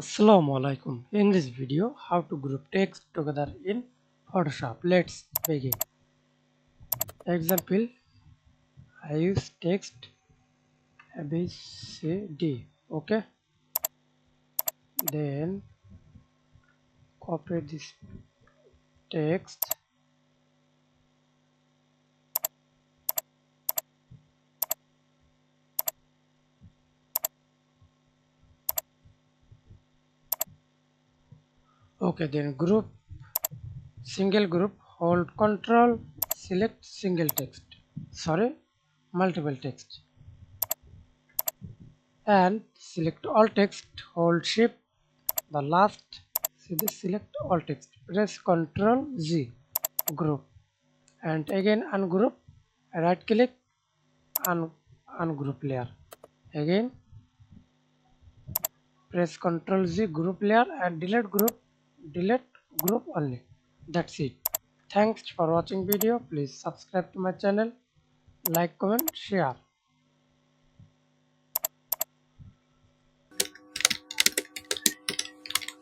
Assalamu Walaikum. In this video, how to group text together in Photoshop. Let's begin. Example, I use text A B C D. Okay. Then copy this text. Okay, then group, single group, hold control, select single text. Sorry, multiple text. And select all text, hold shift, the last, see this, select all text, press Ctrl Z, group, and again ungroup, right click, ungroup layer, again press Ctrl Z, group layer, and delete group only. That's it. Thanks for watching video. Please subscribe to my channel, like, comment, share.